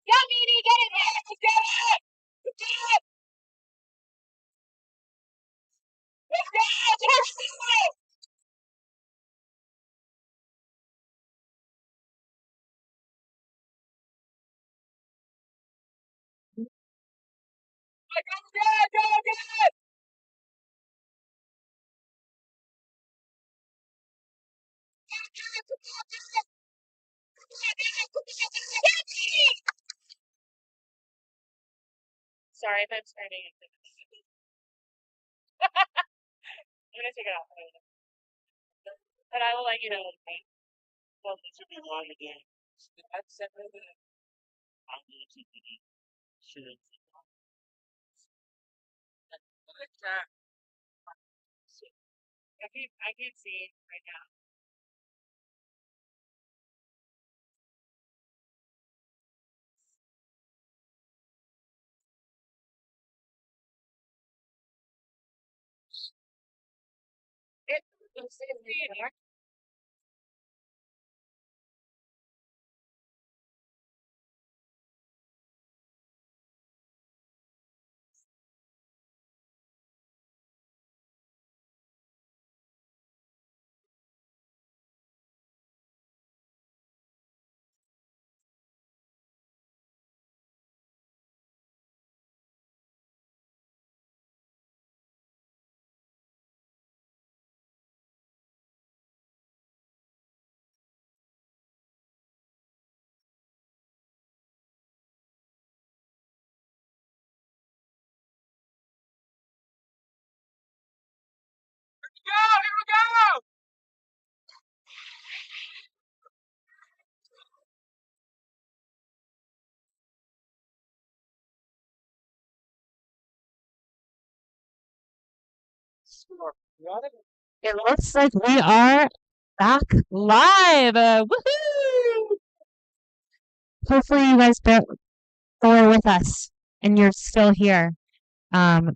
Yeah, Meanie, get in there! Get it! Get it! Sorry if I'm turning it. I'm gonna take it off. But I will let you know. Well, it should be long again. That's separate. I'm going to be sure. I can't see right now. It's in there. Go! Here we go! It looks like we are back live. Woohoo! Hopefully you guys bore with us and you're still here. Um,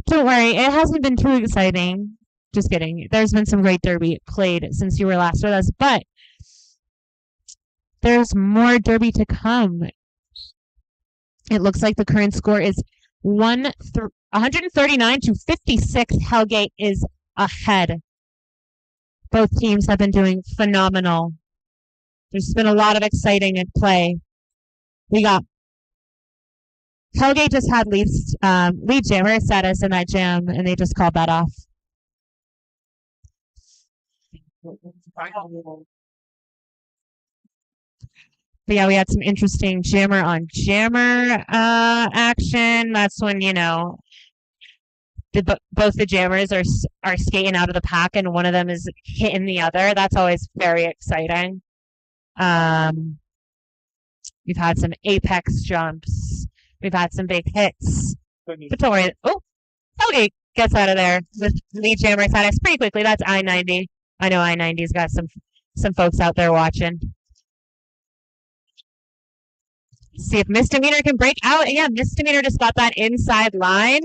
don't worry, it hasn't been too exciting. Just kidding. There's been some great derby played since you were last with us, but there's more derby to come. It looks like the current score is 139 to 56. Hellgate is ahead. Both teams have been doing phenomenal. There's been a lot of exciting at play. We got Hellgate just had lead jammer status in that jam, and they just called that off. But yeah, we had some interesting jammer on jammer action. That's when, you know, both the jammers are skating out of the pack and one of them is hitting the other. That's always very exciting. We've had some apex jumps. We've had some big hits. But don't worry. Oh, Hellgate gets out of there with lead jammer status pretty quickly. That's I-90. I know I-90's got some folks out there watching. See if Misdemeanor can break out. And yeah, Misdemeanor just got that inside line.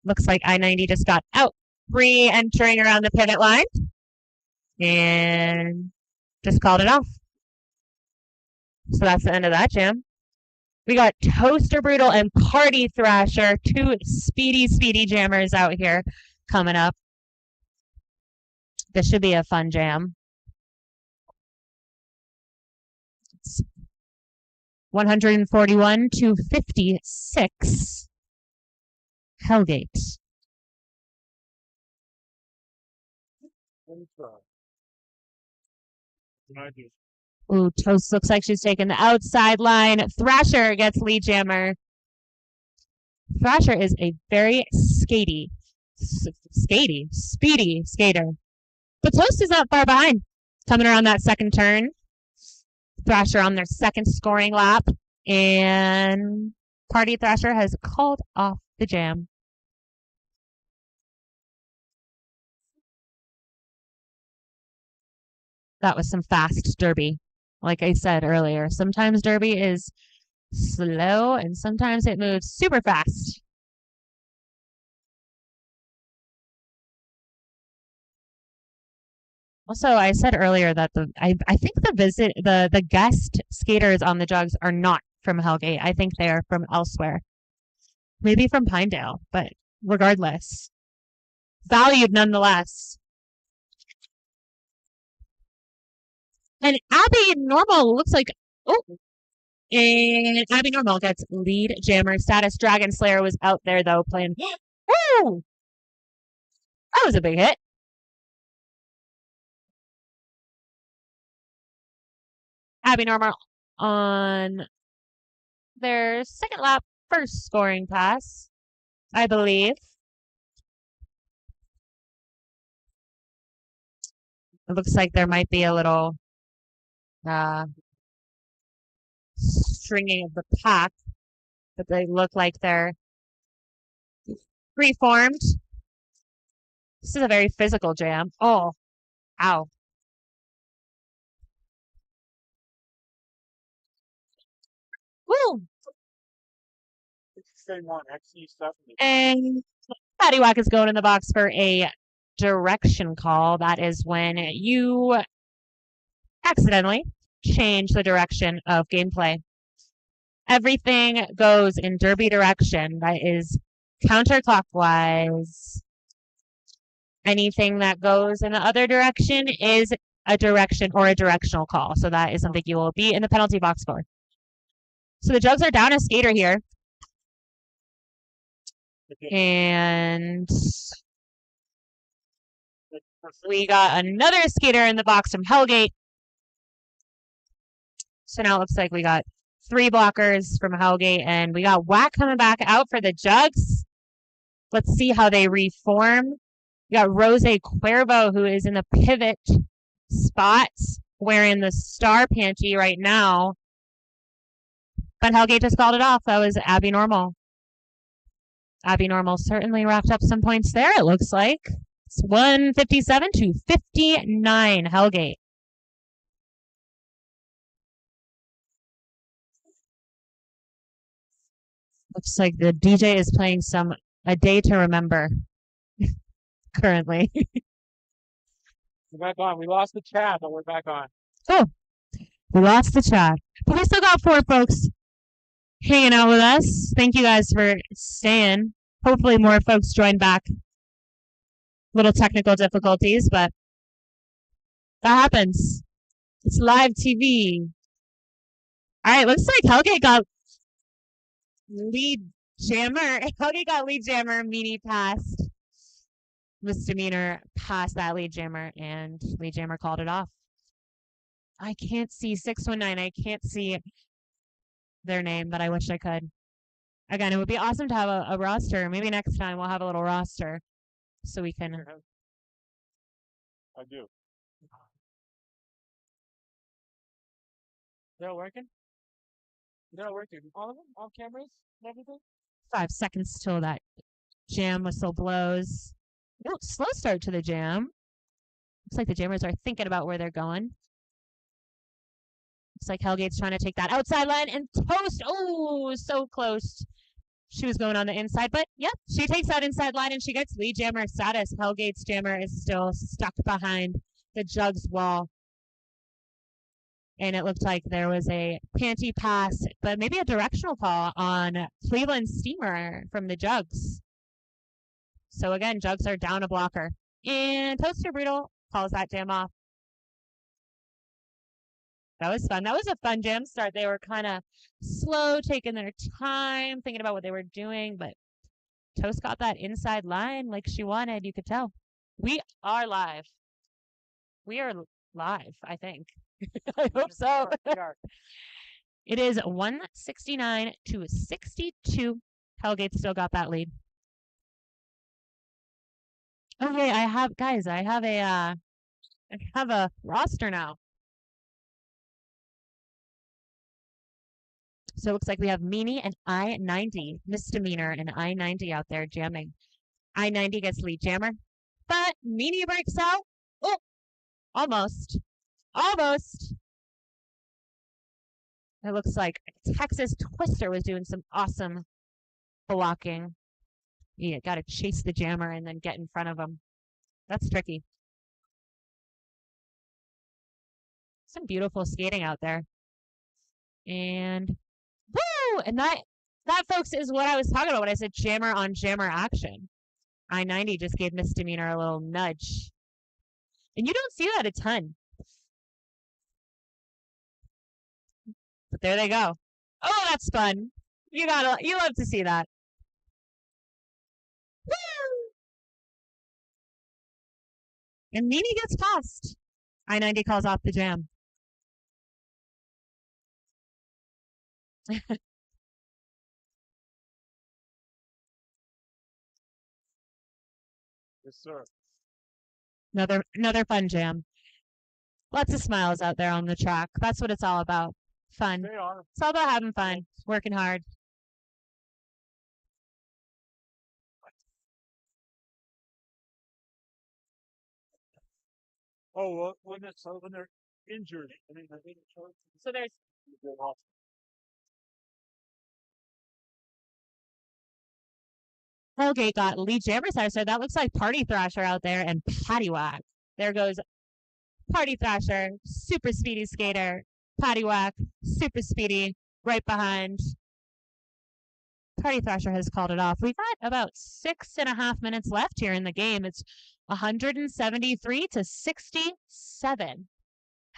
Looks like I-90 just got out, re-entering around the pivot line. And just called it off. So that's the end of that jam. We got Toaster Brutal and Party Thrasher, two speedy jammers out here coming up. This should be a fun jam. It's 141 to 56. Hellgate. Ooh, Toast looks like she's taking the outside line. Thrasher gets lead jammer. Thrasher is a very speedy skater. But Toast is not far behind. Coming around that second turn. Thrasher on their second scoring lap. And Party Thrasher has called off the jam. That was some fast derby. Like I said earlier, sometimes derby is slow and sometimes it moves super fast. Also, I said earlier that I think the guest skaters on the jugs are not from Hellgate. I think they are from elsewhere. Maybe from Pinedale, but regardless, valued nonetheless. And Abby Normal looks like, oh, and Abby Normal gets lead jammer status. Dragon Slayer was out there though playing. Woo! That was a big hit. Abby Normal on their second lap, first scoring pass, I believe. It looks like there might be a little stringing of the pack, but they look like they're reformed. This is a very physical jam. Oh, ow. Woo! And Paddywhack is going in the box for a direction call. That is when you accidentally change the direction of gameplay. Everything goes in derby direction. That is counterclockwise. Anything that goes in the other direction is a direction or a directional call. So that is something you will be in the penalty box for. So the Jugs are down a skater here. And we got another skater in the box from Hellgate. So now it looks like we got 3 blockers from Hellgate, and we got Whack coming back out for the Jugs. Let's see how they reform. We got Rose Cuervo, who is in the pivot spot, wearing the star panty right now. But Hellgate just called it off. That was Abby Normal. Abby Normal certainly racked up some points there, it looks like. It's 157 to 59, Hellgate. Looks like the DJ is playing A Day to Remember currently. We're back on. We lost the chat, but we're back on. Oh, we lost the chat. But we still got 4 folks hanging out with us. Thank you guys for staying. Hopefully more folks join back. Little technical difficulties, but that happens. It's live TV. All right, looks like Hellgate got lead jammer. Hellgate got lead jammer, meanie passed. Misdemeanor past that lead jammer, and lead jammer called it off. I can't see 619. I can't see their name, but I wish I could. Again, it would be awesome to have a roster. Maybe next time we'll have a little roster so we can. I do. They're working? They're working. All of them? All cameras? Everything? 5 seconds till that jam whistle blows. Oh, slow start to the jam. Looks like the jammers are thinking about where they're going. Looks like Hellgate's trying to take that outside line and toast. Oh, so close. She was going on the inside, but yep, she takes that inside line and she gets lead jammer status. Hellgate's jammer is still stuck behind the Jugs wall. And it looked like there was a panty pass, but maybe a directional call on Cleveland Steamer from the Jugs. So again, Jugs are down a blocker. And Toaster Burrito calls that jam off. That was fun. That was a fun jam start. They were kind of slow, taking their time, thinking about what they were doing, but Toast got that inside line like she wanted, you could tell. We are live. We are live, I think. I hope so. It is 169 to 62. Hellgate still got that lead. Okay, I have a roster now. So it looks like we have Meanie and I-90, Misdemeanor and I-90 out there jamming. I-90 gets lead jammer, but Meanie breaks out. Oh, almost. Almost. It looks like Texas Twister was doing some awesome blocking. Yeah, got to chase the jammer and then get in front of him. That's tricky. Some beautiful skating out there. And woo! And that, folks, is what I was talking about when I said jammer on jammer action. I-90 just gave Misdemeanor a little nudge. And you don't see that a ton. But there they go. Oh, that's fun. You love to see that. Woo! And Nini gets past. I-90 calls off the jam. Yes, sir. Another fun jam. Lots of smiles out there on the track. That's what it's all about. Fun. They are. It's all about having fun, working hard. Oh, well, when they're injured, I mean, So there's Hellgate got Lee Jammerstein, so that looks like Party Thrasher out there and Paddywhack. There goes Party Thrasher, super speedy skater. Paddywhack, super speedy, right behind. Party Thrasher has called it off. We've got about 6.5 minutes left here in the game. It's 173 to 67.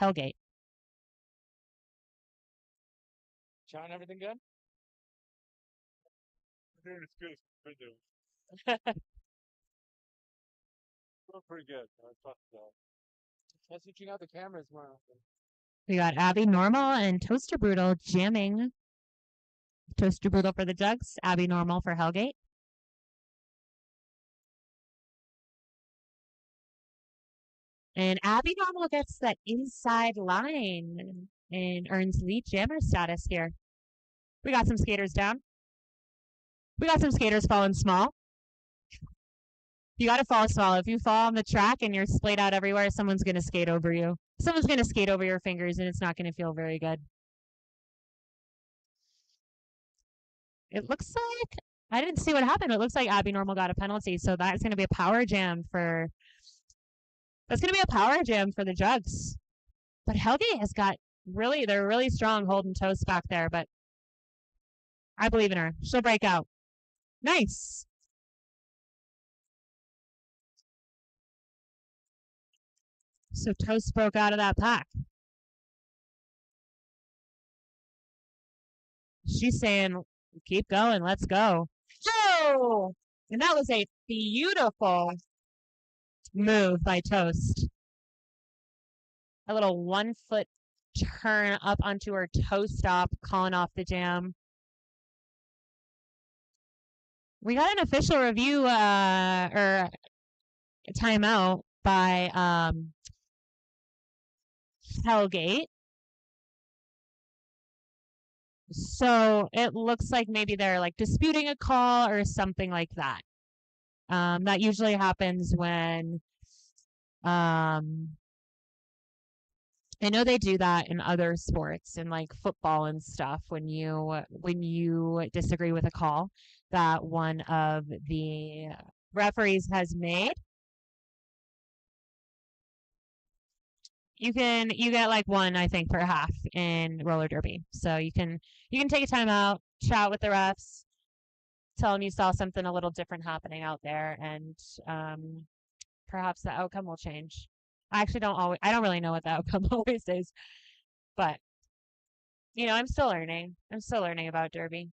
Hellgate. John, everything good? Doing as good as we do. Doing pretty good. That's switching out the cameras more often. We got Abby Normal and Toaster Brutal jamming. Toaster Brutal for the Jugs, Abby Normal for Hellgate. And Abby Normal gets that inside line and earns lead jammer status here. We got some skaters down. We got some skaters falling small. You got to fall small. If you fall on the track and you're splayed out everywhere, someone's going to skate over you. Someone's going to skate over your fingers, and it's not going to feel very good. It looks like, I didn't see what happened. It looks like Abby Normal got a penalty, so that's going to be a power jam for, the Jugs. But Hellgate has got they're really strong holding Toast back there, but I believe in her. She'll break out. Nice. So Toast broke out of that pack. She's saying, keep going, let's go. Oh! And that was a beautiful move by Toast. A little 1-foot turn up onto her toe stop, calling off the jam. We got an official review, or a timeout by Hellgate. So it looks like maybe they're like disputing a call or something like that. That usually happens when, I know they do that in other sports, in like football and stuff, when you disagree with a call that one of the referees has made. You get like one, I think, per half in roller derby. So you can take a timeout, chat with the refs, tell them you saw something a little different happening out there, and perhaps the outcome will change. I don't really know what the outcome always is, but I'm still learning. I'm still learning about derby.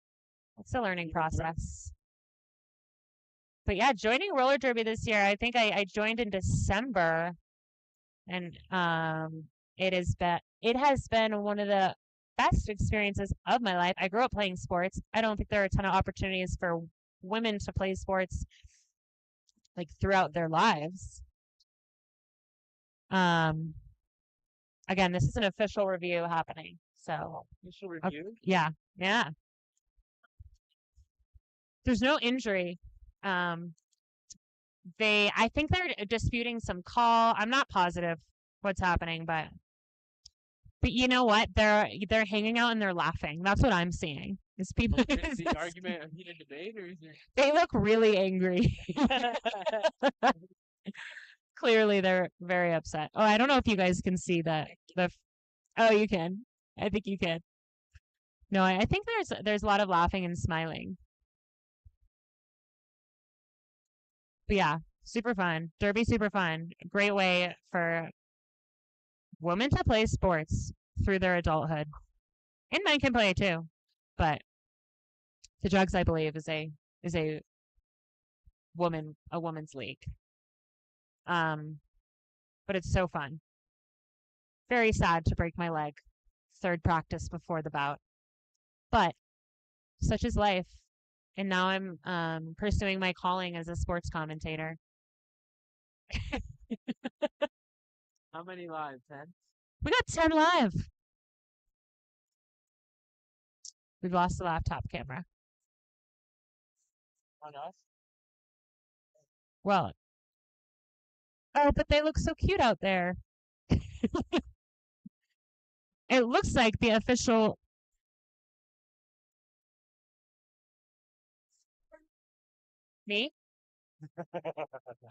It's a learning process. But yeah, joining roller derby this year, I think I joined in December, and it has been one of the best experiences of my life. I grew up playing sports. I don't think there are a ton of opportunities for women to play sports like throughout their lives. Again, this is an official review happening. So official review? Yeah. There's no injury. I think they're disputing some call. I'm not positive what's happening, but you know what? They're hanging out and they're laughing. That's what I'm seeing. Is people Is the argument a heated debate, or is there... They look really angry. Clearly they're very upset. Oh, I don't know if you guys can see the Oh, you can. I think you can. No, I think there's a lot of laughing and smiling. But yeah, super fun. Derby, super fun. Great way for women to play sports through their adulthood. And men can play too. But the Jugs, I believe, is a woman's league. But it's so fun. Very sad to break my leg. Third practice before the bout. But such is life. And now I'm pursuing my calling as a sports commentator. How many live? 10? We got 10 live. We've lost the laptop camera. On us? Well, oh, but they look so cute out there. It looks like the official. Me?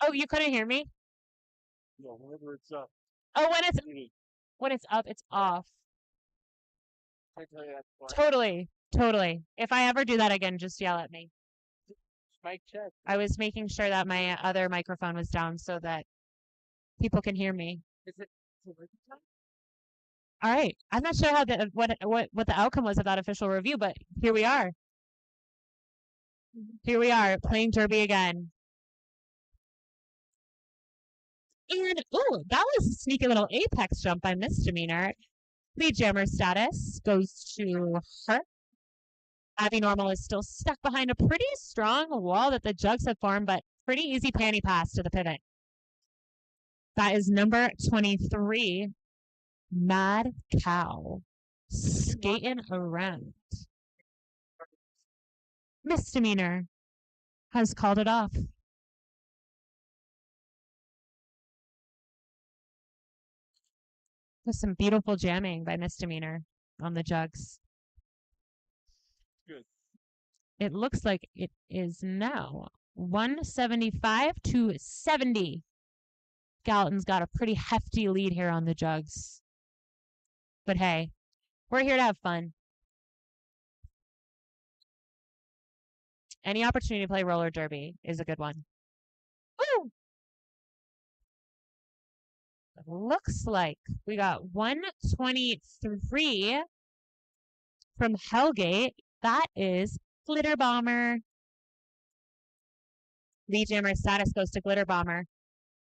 Oh, you couldn't hear me? No, whenever it's up. Oh, when it's up, it's off. I tell you that before. Totally. If I ever do that again, just yell at me. Mic check. I was making sure that my other microphone was down so that people can hear me. Is it working time? All right. I'm not sure how what the outcome was of that official review, but here we are. Here we are playing Derby again. And ooh, that was a sneaky little apex jump by Misdemeanor. Lead jammer status goes to her. Abby Normal is still stuck behind a pretty strong wall that the Jugs have formed, but pretty easy panty pass to the pivot. That is number 23, Mad Cow, skating around. Misdemeanor has called it off. With some beautiful jamming by Misdemeanor on the Jugs. Good. It looks like it is now 175 to 70. Gallatin's got a pretty hefty lead here on the Jugs. But hey, we're here to have fun. Any opportunity to play roller derby is a good one. Woo! Looks like we got 123 from HELLGATE. That is Glitter Bomber. Lead jammer status goes to Glitter Bomber.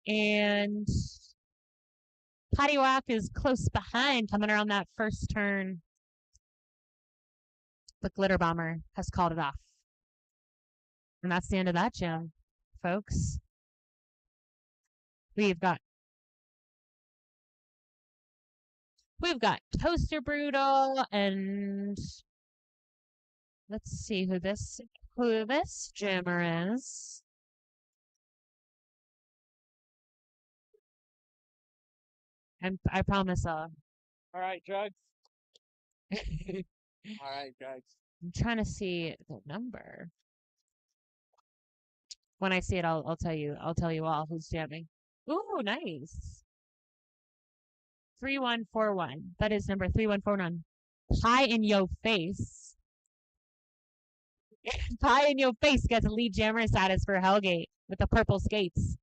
And Patty Walk is close behind, coming around that first turn. But Glitter Bomber has called it off. And that's the end of that jam, folks. We've got Toaster Brutal, and let's see who this jammer is. And I promise All right, Jugs. All right, Jugs. I'm trying to see the number. When I see it, I'll tell you. I'll tell you all who's jamming. Ooh, nice. 3141. That is number 3141. Pie in Yo Face. Pie in Yo Face gets lead jammer status for HELLGATE with the purple skates.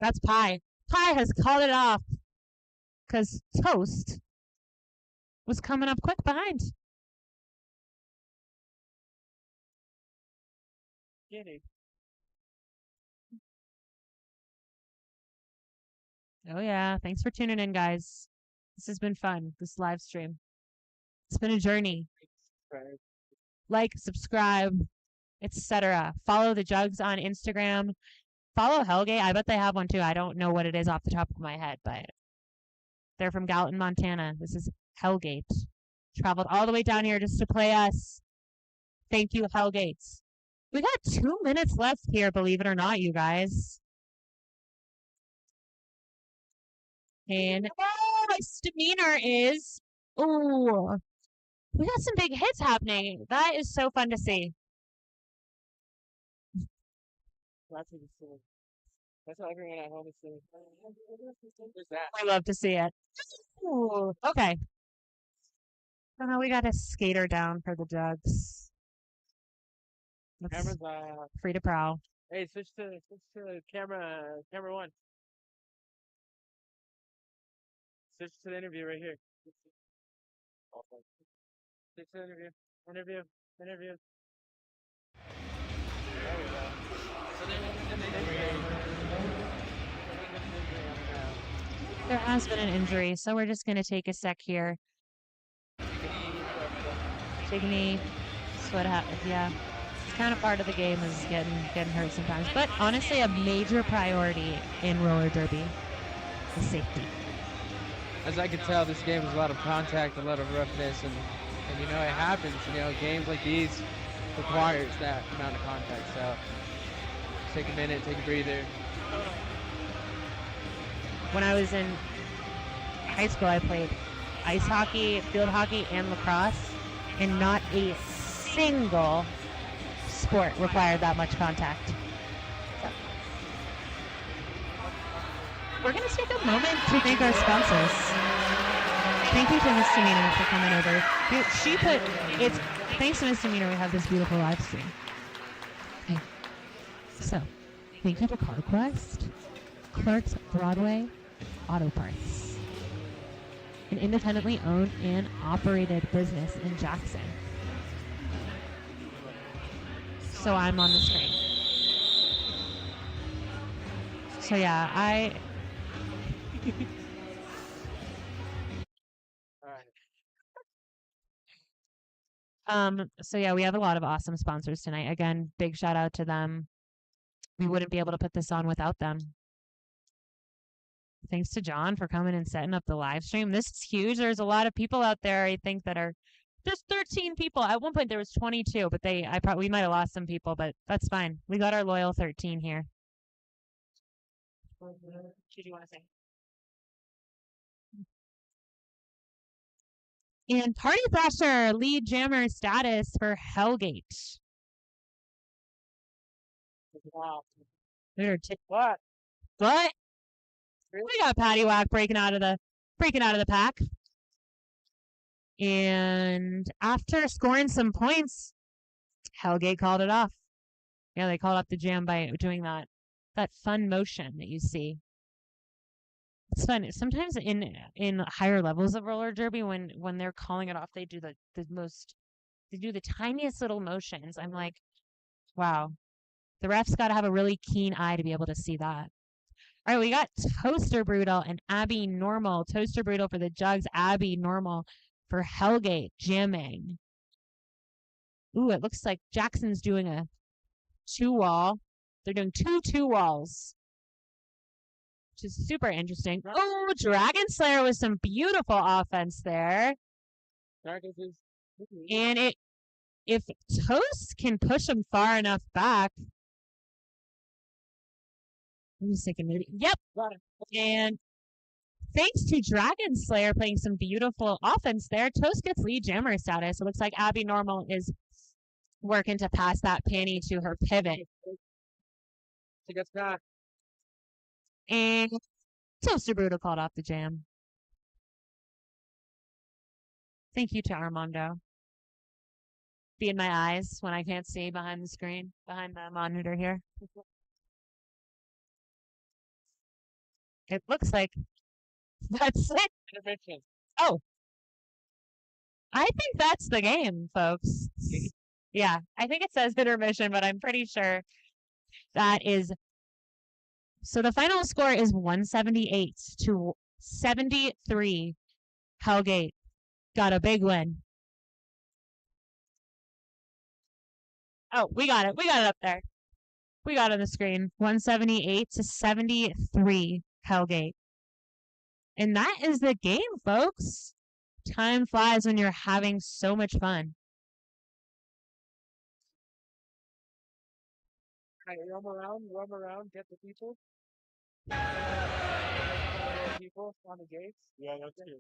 That's Pie. Pie has called it off because Toast was coming up quick behind. Get it. Oh yeah, thanks for tuning in, guys. This has been fun, this live stream. It's been a journey. Like, subscribe, etc. Follow the Jugs on Instagram. Follow HELLGATE. I bet they have one too. I don't know what it is off the top of my head, but they're from Gallatin, Montana. This is HELLGATE. Traveled all the way down here just to play us. Thank you, HELLGATE. We got 2 minutes left here, believe it or not, you guys. And Misdemeanor is, ooh, we got some big hits happening. That is so fun to see. That's what everyone at home is saying. Who's that? I love to see it. Ooh, okay. So now we got a skater down for the jugs. Looks Camera's free to prowl. hey, switch to camera one. Switch to the interview right here. Switch to the interview. Interview. Interview. There we go. So There has been an injury, so we're just going to take a sec here. Take a knee. That's what happens. Yeah. It's kind of part of the game is getting hurt sometimes. But honestly, a major priority in roller derby is safety. as I can tell, this game is a lot of contact, a lot of roughness, and you know, it happens. You know, games like these requires that amount of contact. So take a minute, take a breather. When I was in high school, I played ice hockey, field hockey, and lacrosse, and not a single sport required that much contact. So. We're going to take a moment to thank our sponsors. Thank you to Misdemeanor for coming over. It's thanks to Misdemeanor we have this beautiful live stream. Okay. So, thank you to CarQuest, Clark's Broadway Auto Parts, an independently owned and operated business in Jackson. So I'm on the screen. So yeah, so yeah, we have a lot of awesome sponsors tonight. Again, big shout out to them. We wouldn't be able to put this on without them. Thanks to John for coming and setting up the live stream. This is huge. There's a lot of people out there, I think, there's 13 people. At one point there was 22, but we might have lost some people, but that's fine. We got our loyal 13 here. What did you want to say? And Party Thrasher, lead jammer status for HELLGATE. Wow. What? What? We got Patty Whack breaking out of the pack. And after scoring some points, HELLGATE called it off. Yeah, they called off the jam by doing that fun motion that you see. It's fun. Sometimes in higher levels of roller derby, when they're calling it off, they do the tiniest little motions. I'm like, wow, the refs got to have a really keen eye to be able to see that. All right, we got Toaster Brutal and Abby Normal. Toaster Brutal for the jugs, Abby Normal for HELLGATE jamming. Ooh, it looks like Jackson's doing a 2-wall. They're doing two walls, which is super interesting. Oh, Dragon Slayer with some beautiful offense there. And if Toast can push him far enough back. I'm just thinking, yep. And thanks to Dragon Slayer playing some beautiful offense there, Toast gets lead jammer status. It looks like Abby Normal is working to pass that panty to her pivot. She gets back. And Toaster Brutal called off the jam. Thank you to Armando. Be in my eyes when I can't see behind the screen, behind the monitor here. It looks like that's it. Intervention. Oh. I think that's the game, folks. Yeah, I think it says intermission, but I'm pretty sure that is. So the final score is 178 to 73. HELLGATE got a big win. Oh, we got it. We got it up there. We got it on the screen. 178 to 73. HELLGATE. And that is the game, folks. Time flies when you're having so much fun. All right, roam around, get the people. People on the gates. Yeah, that's good.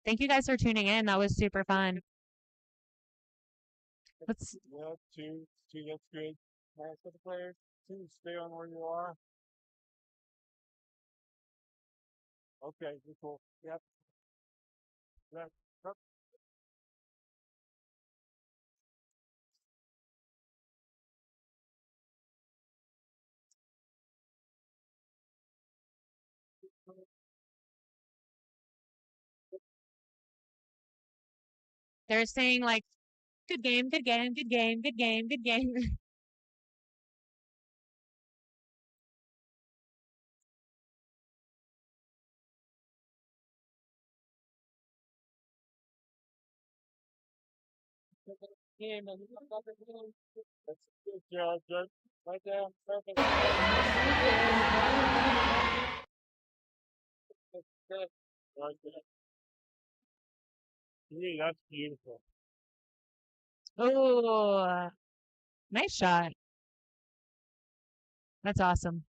Thank you guys for tuning in. That was super fun. Let's. Yeah, two, that's good. Nice for the players. Two, stay on where you are. Okay, cool. Yep. Yep. Yep. They're saying like, good game, good game, good game, good game, good game. Game and that's good job, good. Right there, perfect. That's good. Right there. Gee, that's beautiful. Oh, nice shot. That's awesome.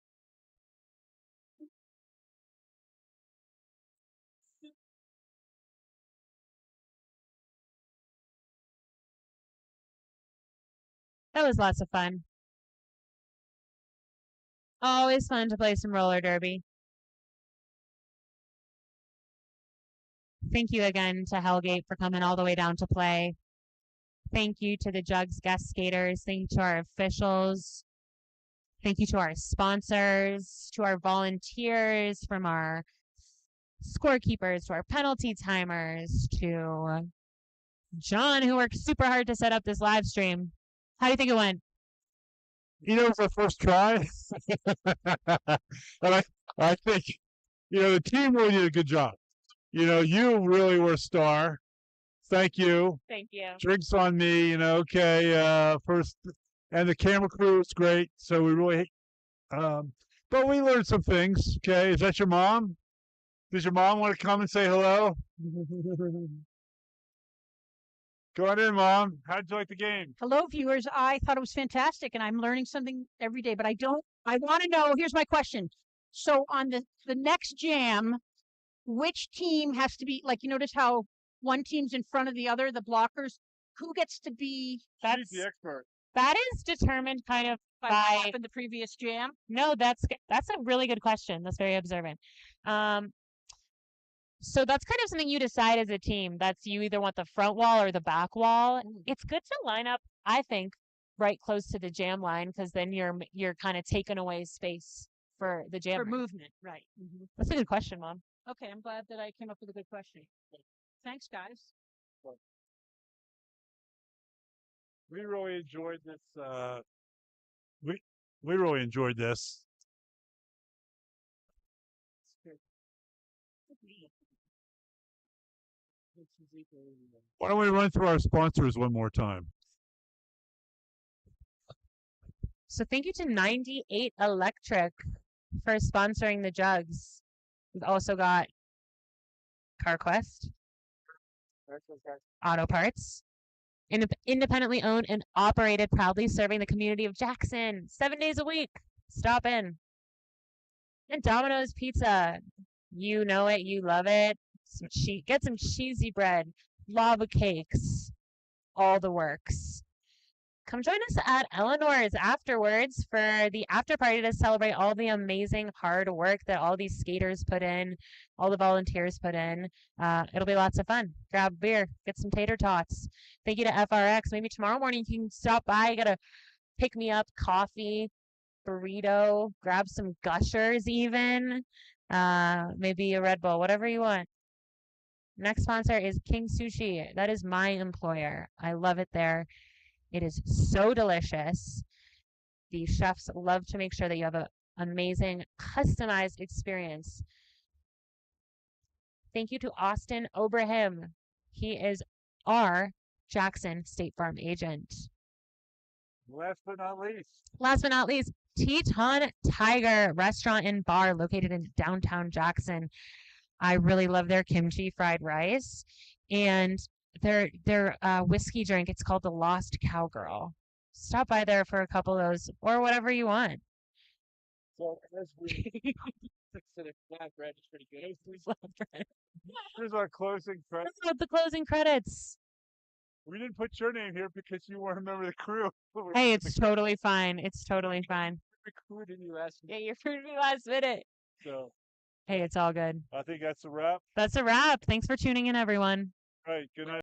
That was lots of fun. Always fun to play some roller derby. Thank you again to Hellgate for coming all the way down to play. Thank you to the Jugs guest skaters. Thank you to our officials. Thank you to our sponsors, to our volunteers, from our scorekeepers, to our penalty timers, to John, who worked super hard to set up this live stream. How do you think it went? You know, it was our first try. And I think, the team really did a good job. You really were a star. Thank you. Thank you. Drinks on me, okay, first, and the camera crew was great. So we really, but we learned some things. Okay. Is that your mom? Does your mom want to come and say hello? Go on in, Mom. How'd you like the game? Hello, viewers. I thought it was fantastic, and I'm learning something every day. But I want to know. Here's my question. So on the next jam, which team has to be like? You notice how one team's in front of the other, the blockers. Who gets to be? She's the expert. That is determined kind of By by. what happened the previous jam? No, that's a really good question. That's very observant. So that's kind of something you decide as a team. That's you either want the front wall or the back wall. It's good to line up, I think, right close to the jam line, because then you're kind of taking away space for the For jammer. movement, right? That's a good question, Mom. Okay, I'm glad that I came up with a good question. Thanks, guys. We really enjoyed this. We really enjoyed this. Why don't we run through our sponsors one more time? So thank you to 98 Electric for sponsoring the jugs. We've also got CarQuest, Auto Parts, independently owned and operated, proudly serving the community of Jackson 7 days a week. Stop in. And Domino's Pizza. You know it, you love it. Get some cheesy bread, lava cakes, all the works. Come join us at Eleanor's afterwards for the after party to celebrate all the amazing hard work that all these skaters put in, all the volunteers put in. It'll be lots of fun. Grab a beer, get some tater tots. Thank you to FRX. Maybe tomorrow morning you can stop by, get a pick me up coffee, burrito, grab some Gushers even, maybe a Red Bull, whatever you want. Next sponsor is King Sushi. That is my employer. I love it there. It is so delicious. The chefs love to make sure that you have an amazing customized experience. Thank you to Austin Obrahim. He is our Jackson State Farm agent. Last but not least, Teton Tiger Restaurant and Bar located in downtown Jackson. I really love their kimchi fried rice and their whiskey drink. It's called the Lost Cowgirl. Stop by there for a couple of those or whatever you want. So as we Flatbread is pretty good. here's our closing credits. That's the closing credits. We didn't put your name here because you weren't a member of the crew. Hey, it's totally fine. It's totally fine. Recruited you last Yeah, you recruited me last minute. So Hey, it's all good. I think that's a wrap. That's a wrap. Thanks for tuning in, everyone. All right. Good night.